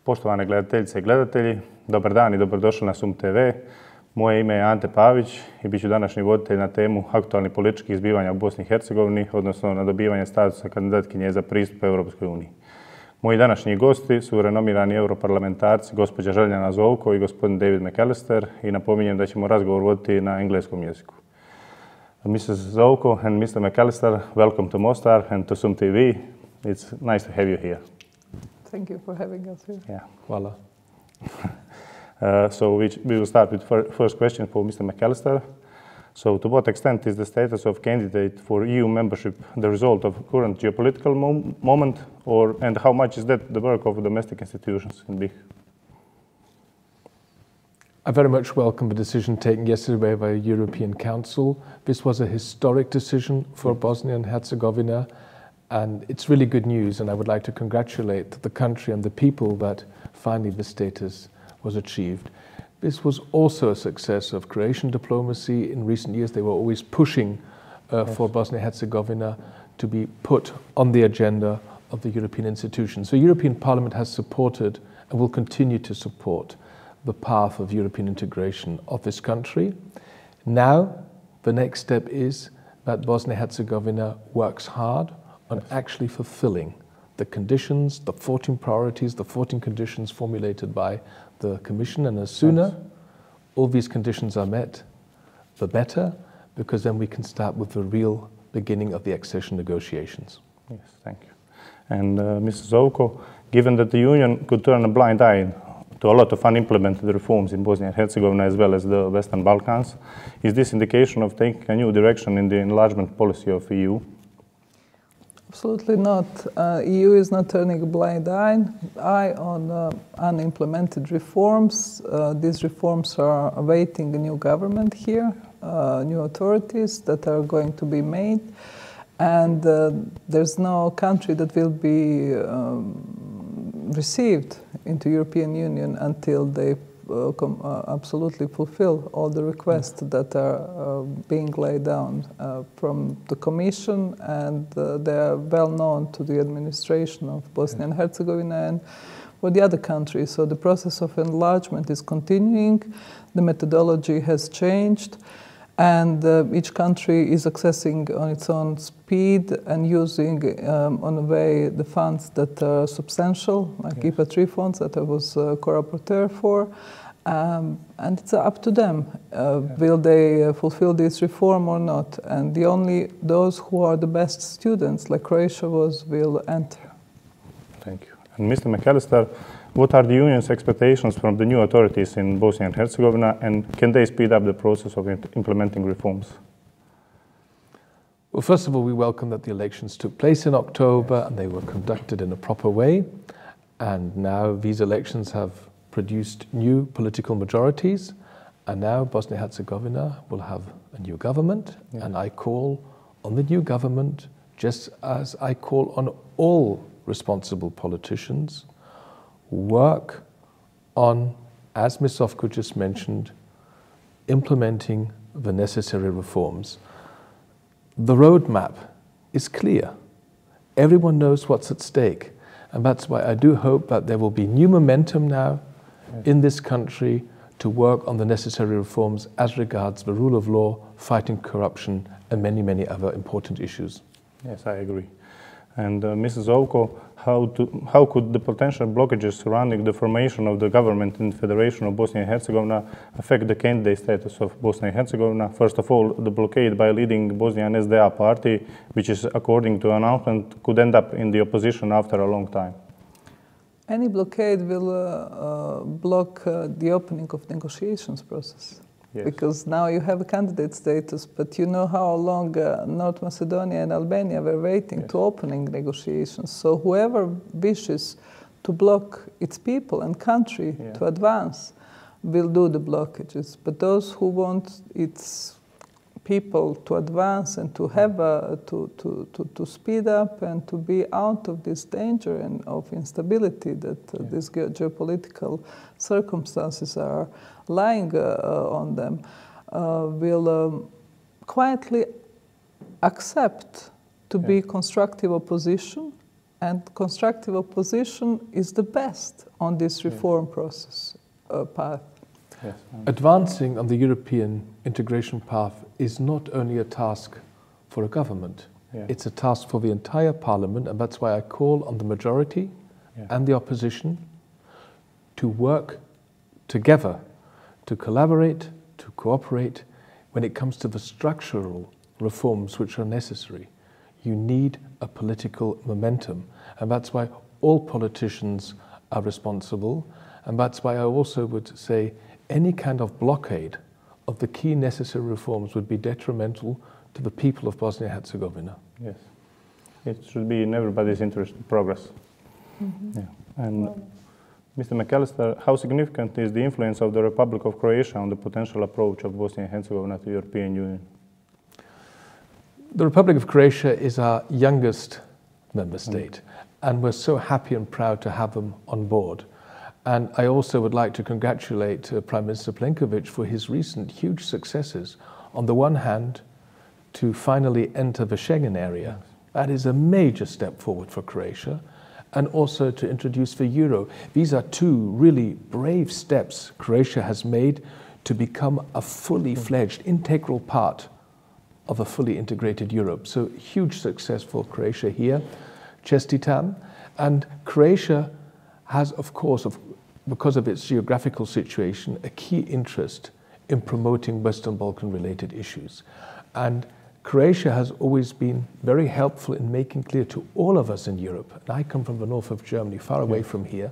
Poštovane gledateljice i gledatelji, dobar dan i dobrodošli na SUM TV. Moje ime je Ante Pavić i bit ću današnji voditelj na temu aktualnih političkih zbivanja u Bosni i Hercegovini, odnosno na dobivanje statusa kandidatkinje za pristup Europskoj uniji. Moji današnji gosti su renomirani europarlamentarci gospođa Željana zovko i gospodin David McAllister i napominjem da ćemo razgovor voditi na engleskom jeziku. Mrs. Zovko and Mr. McAllister, welcome to Mostar and to SUM TV. It's nice to have you here. Thank you for having us here. Yeah. Hvala. So we will start with first question for Mr. McAllister. So to what extent is the status of candidate for EU membership the result of current geopolitical moment, and how much is that the work of domestic institutions in BiH? I very much welcome the decision taken yesterday by the European Council. This was a historic decision for Bosnia and Herzegovina, and it's really good news, and I would like to congratulate the country and the people that finally the status was achieved. This was also a success of Croatian diplomacy. In recent years, they were always pushing for Bosnia and Herzegovina to be put on the agenda of the European institutions. So the European Parliament has supported and will continue to support the path of European integration of this country. Now, the next step is that Bosnia and Herzegovina works hard on actually fulfilling the conditions, the 14 priorities, the 14 conditions formulated by the Commission, and as sooner all these conditions are met, the better, because then we can start with the real beginning of the accession negotiations. Yes, thank you. And Mrs. Zovko, given that the Union could turn a blind eye to a lot of unimplemented reforms in Bosnia and Herzegovina as well as the Western Balkans, is this indication of taking a new direction in the enlargement policy of the EU? Absolutely not. EU is not turning a blind eye on unimplemented reforms. These reforms are awaiting a new government here, new authorities that are going to be made, and there's no country that will be received into European Union until they absolutely fulfill all the requests that are being laid down from the Commission, and they are well known to the administration of Bosnia and Herzegovina and for the other countries. So the process of enlargement is continuing, the methodology has changed, and each country is accessing on its own speed and using on a way the funds that are substantial, like IPA 3 funds that I was co-rapporteur for. And it's up to them. Will they fulfill this reform or not? And only those who are the best students, like Croatia was, will enter. Thank you. And Mr. McAllister, what are the Union's expectations from the new authorities in Bosnia and Herzegovina, and can they speed up the process of implementing reforms? Well, first of all, we welcome that the elections took place in October and they were conducted in a proper way. And now these elections have produced new political majorities, and now Bosnia and Herzegovina will have a new government, and I call on the new government, just as I call on all responsible politicians, work on, as Ms. Zovko just mentioned, implementing the necessary reforms. The roadmap is clear. Everyone knows what's at stake, and that's why I do hope that there will be new momentum now in this country to work on the necessary reforms as regards the rule of law, fighting corruption, and many, many other important issues. Yes, I agree. And Mrs. Zovko, how could the potential blockages surrounding the formation of the government in the Federation of Bosnia and Herzegovina affect the candidate status of Bosnia and Herzegovina? First of all, the blockade by leading Bosnian SDA party, which is, according to announcement, could end up in the opposition after a long time. Any blockade will block the opening of negotiations process. Yes. Because now you have a candidate status, but you know how long North Macedonia and Albania were waiting to opening negotiations. So whoever wishes to block its people and country to advance will do the blockages. But those who want its people to advance and to have to speed up and to be out of this danger and of instability that these geopolitical circumstances are lying on them, will quietly accept to be constructive opposition And constructive opposition is the best on this reform process path. Yes. Advancing on the European integration path is not only a task for a government, it's a task for the entire parliament, and that's why I call on the majority and the opposition to work together, to collaborate, to cooperate when it comes to the structural reforms which are necessary. You need a political momentum, and that's why all politicians are responsible, and that's why I also would say any kind of blockade of the key necessary reforms would be detrimental to the people of Bosnia and Herzegovina. Yes. It should be in everybody's interest to progress. Mm-hmm. Yeah. And Mr. McAllister, how significant is the influence of the Republic of Croatia on the potential approach of Bosnia and Herzegovina to the European Union? The Republic of Croatia is our youngest member state, and we're so happy and proud to have them on board. And I also would like to congratulate Prime Minister Plenković for his recent huge successes. On the one hand, to finally enter the Schengen area. That is a major step forward for Croatia. And also to introduce the euro. These are two really brave steps Croatia has made to become a fully fledged, integral part of a fully integrated Europe. So huge success for Croatia here. Čestitam. And Croatia has, of course, because of its geographical situation, a key interest in promoting Western Balkan-related issues. And Croatia has always been very helpful in making clear to all of us in Europe, and I come from the north of Germany, far away from here,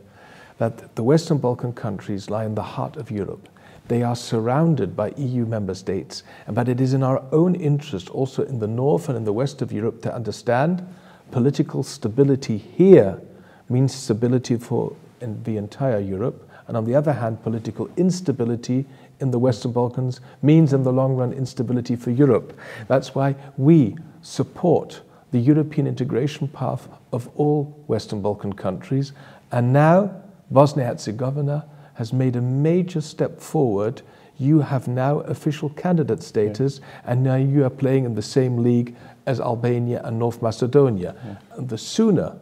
that the Western Balkan countries lie in the heart of Europe. They are surrounded by EU member states, but it is in our own interest, also in the north and in the west of Europe, to understand political stability here means stability for the entire Europe, and on the other hand, political instability in the Western Balkans means in the long run instability for Europe. That's why we support the European integration path of all Western Balkan countries, and now Bosnia-Herzegovina has made a major step forward. You have now official candidate status, and now you are playing in the same league as Albania and North Macedonia. And the sooner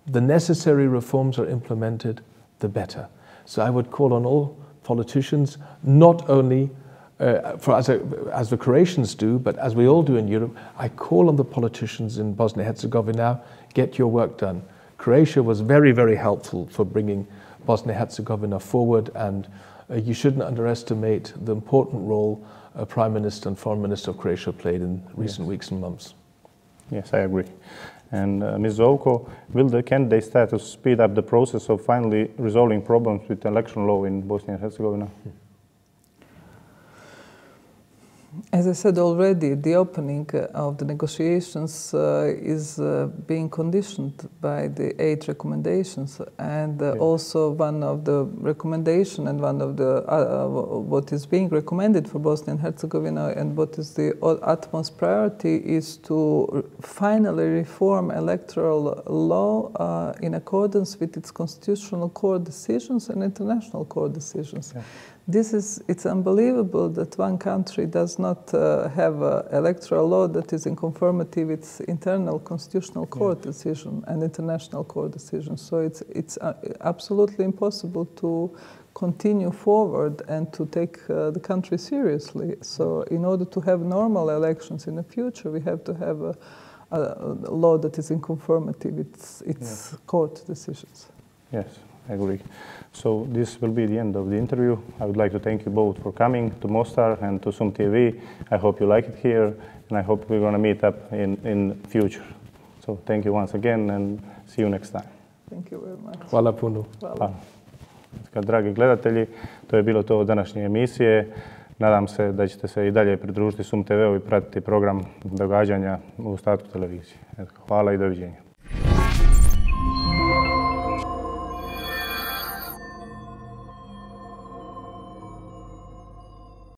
the necessary reforms are implemented, the better. So I would call on all politicians, not only as the Croatians do, but as we all do in Europe, I call on the politicians in Bosnia-Herzegovina, get your work done. Croatia was very, very helpful for bringing Bosnia-Herzegovina forward, and you shouldn't underestimate the important role Prime Minister and Foreign Minister of Croatia played in recent weeks and months. Yes, I agree. And Ms. Zovko, will the candidate status speed up the process of finally resolving problems with election law in Bosnia and Herzegovina? As I said already, the opening of the negotiations is being conditioned by the 8 recommendations, and also one of the recommendation and one of the what is being recommended for Bosnia and Herzegovina and what is the utmost priority is to finally reform electoral law in accordance with its constitutional court decisions and international court decisions. It's unbelievable that one country does not have an electoral law that is in conformity with its internal constitutional court decision and international court decision. So it's absolutely impossible to continue forward and to take the country seriously. So in order to have normal elections in the future, we have to have a law that is in conformity with its court decisions. Yes, I agree. So this will be the end of the interview. I would like to thank you both for coming to Mostar and to Sum TV. I hope you like it here, and I hope we're going to meet up in future. So thank you once again, and see you next time. Thank you very much. Hvala puno. Hvala. Dragi gledatelji, to je bilo to od današnje emisije. Nadam se da ćete se i dalje pridružiti Sum TV-u i pratiti program događanja u ostatku televizije. Hvala i doviđenja.